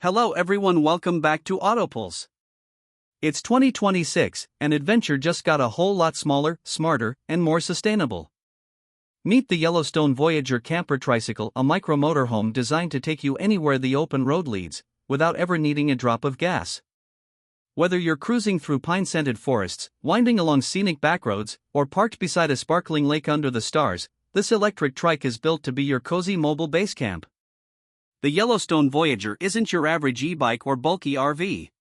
Hello everyone, welcome back to Autopulse. It's 2026, and adventure just got a whole lot smaller, smarter, and more sustainable. Meet the Yellowstone Voyager Camper Tricycle, a micro motorhome designed to take you anywhere the open road leads, without ever needing a drop of gas. Whether you're cruising through pine-scented forests, winding along scenic backroads, or parked beside a sparkling lake under the stars, this electric trike is built to be your cozy mobile base camp. The Yellowstone Voyager isn't your average e-bike or bulky RV.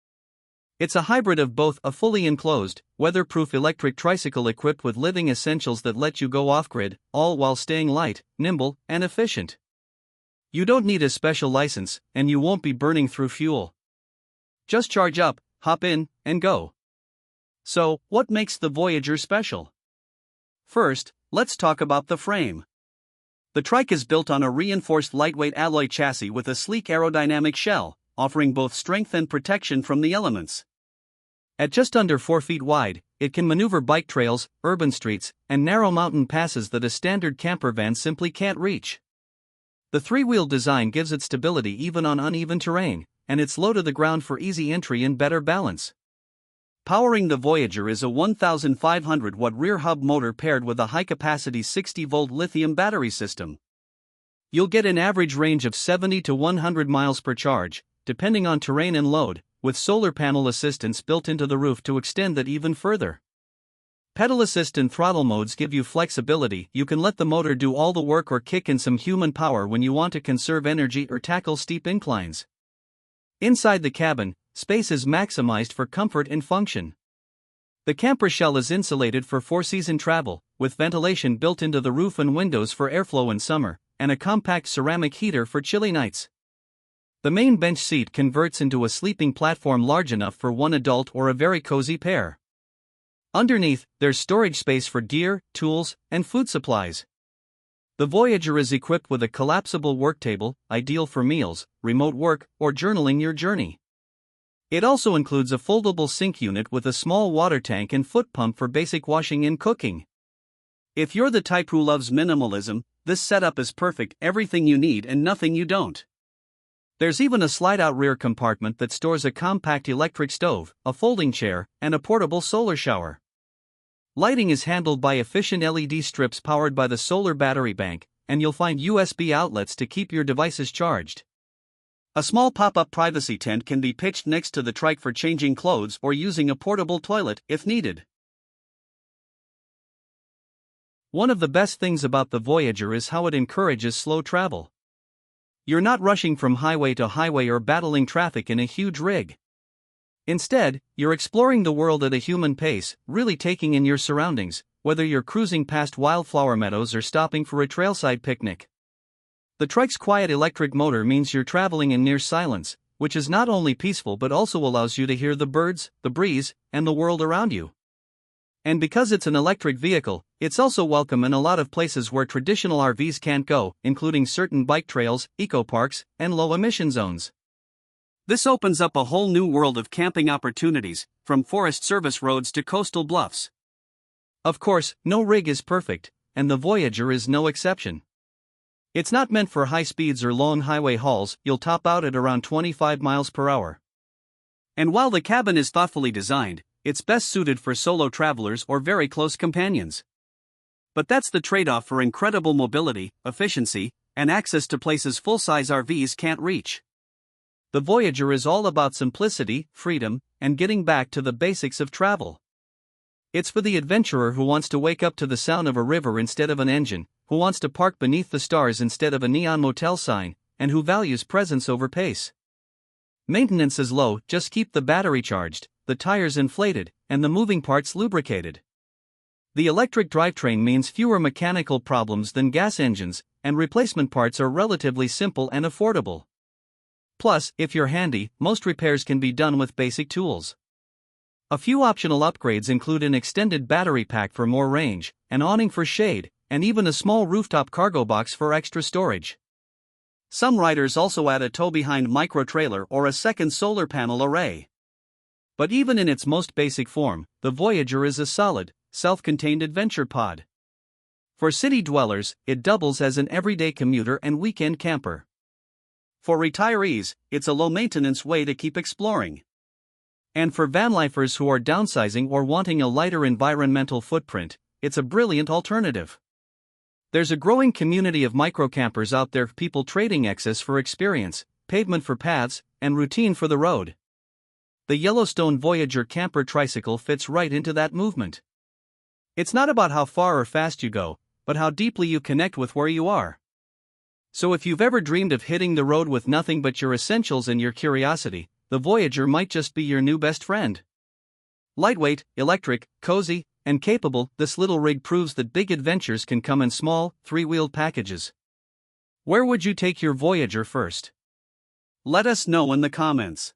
It's a hybrid of both, a fully enclosed, weatherproof electric tricycle equipped with living essentials that let you go off-grid, all while staying light, nimble, and efficient. You don't need a special license, and you won't be burning through fuel. Just charge up, hop in, and go. So, what makes the Voyager special? First, let's talk about the frame. The Trike is built on a reinforced lightweight alloy chassis with a sleek aerodynamic shell, offering both strength and protection from the elements. At just under 4 feet wide, it can maneuver bike trails, urban streets, and narrow mountain passes that a standard camper van simply can't reach. The three-wheel design gives it stability even on uneven terrain, and it's low to the ground for easy entry and better balance. Powering the Voyager is a 1,500-watt rear hub motor paired with a high-capacity 60-volt lithium battery system. You'll get an average range of 70 to 100 miles per charge, depending on terrain and load, with solar panel assistance built into the roof to extend that even further. Pedal assist and throttle modes give you flexibility. You can let the motor do all the work or kick in some human power when you want to conserve energy or tackle steep inclines. Inside the cabin, space is maximized for comfort and function. The camper shell is insulated for 4-season travel, with ventilation built into the roof and windows for airflow in summer, and a compact ceramic heater for chilly nights. The main bench seat converts into a sleeping platform large enough for one adult or a very cozy pair. Underneath, there's storage space for gear, tools, and food supplies. The Voyager is equipped with a collapsible work table, ideal for meals, remote work, or journaling your journey. It also includes a foldable sink unit with a small water tank and foot pump for basic washing and cooking. If you're the type who loves minimalism, this setup is perfect, everything you need and nothing you don't. There's even a slide-out rear compartment that stores a compact electric stove, a folding chair, and a portable solar shower. Lighting is handled by efficient LED strips powered by the solar battery bank, and you'll find USB outlets to keep your devices charged. A small pop-up privacy tent can be pitched next to the Trike for changing clothes or using a portable toilet if needed. One of the best things about the Voyager is how it encourages slow travel. You're not rushing from highway to highway or battling traffic in a huge rig. Instead, you're exploring the world at a human pace, really taking in your surroundings, whether you're cruising past wildflower meadows or stopping for a trailside picnic. The Trike's quiet electric motor means you're traveling in near silence, which is not only peaceful but also allows you to hear the birds, the breeze, and the world around you. And because it's an electric vehicle, it's also welcome in a lot of places where traditional RVs can't go, including certain bike trails, eco-parks, and low-emission zones. This opens up a whole new world of camping opportunities, from forest service roads to coastal bluffs. Of course, no rig is perfect, and the Voyager is no exception. It's not meant for high speeds or long highway hauls. You'll top out at around 25 miles per hour. And while the cabin is thoughtfully designed, it's best suited for solo travelers or very close companions. But that's the trade-off for incredible mobility, efficiency, and access to places full-size RVs can't reach. The Voyager is all about simplicity, freedom, and getting back to the basics of travel. It's for the adventurer who wants to wake up to the sound of a river instead of an engine, who wants to park beneath the stars instead of a neon motel sign, and who values presence over pace. Maintenance is low, just keep the battery charged, the tires inflated, and the moving parts lubricated. The electric drivetrain means fewer mechanical problems than gas engines, and replacement parts are relatively simple and affordable. Plus, if you're handy, most repairs can be done with basic tools. A few optional upgrades include an extended battery pack for more range, an awning for shade, and even a small rooftop cargo box for extra storage. Some riders also add a tow-behind micro-trailer or a second solar panel array. But even in its most basic form, the Voyager is a solid, self-contained adventure pod. For city dwellers, it doubles as an everyday commuter and weekend camper. For retirees, it's a low-maintenance way to keep exploring. And for vanlifers who are downsizing or wanting a lighter environmental footprint, it's a brilliant alternative. There's a growing community of microcampers out there, people trading excess for experience, pavement for paths, and routine for the road. The Yellowstone Voyager Camper Tricycle fits right into that movement. It's not about how far or fast you go, but how deeply you connect with where you are. So if you've ever dreamed of hitting the road with nothing but your essentials and your curiosity, the Voyager might just be your new best friend. Lightweight, electric, cozy, and capable, this little rig proves that big adventures can come in small, three-wheeled packages. Where would you take your Voyager first? Let us know in the comments.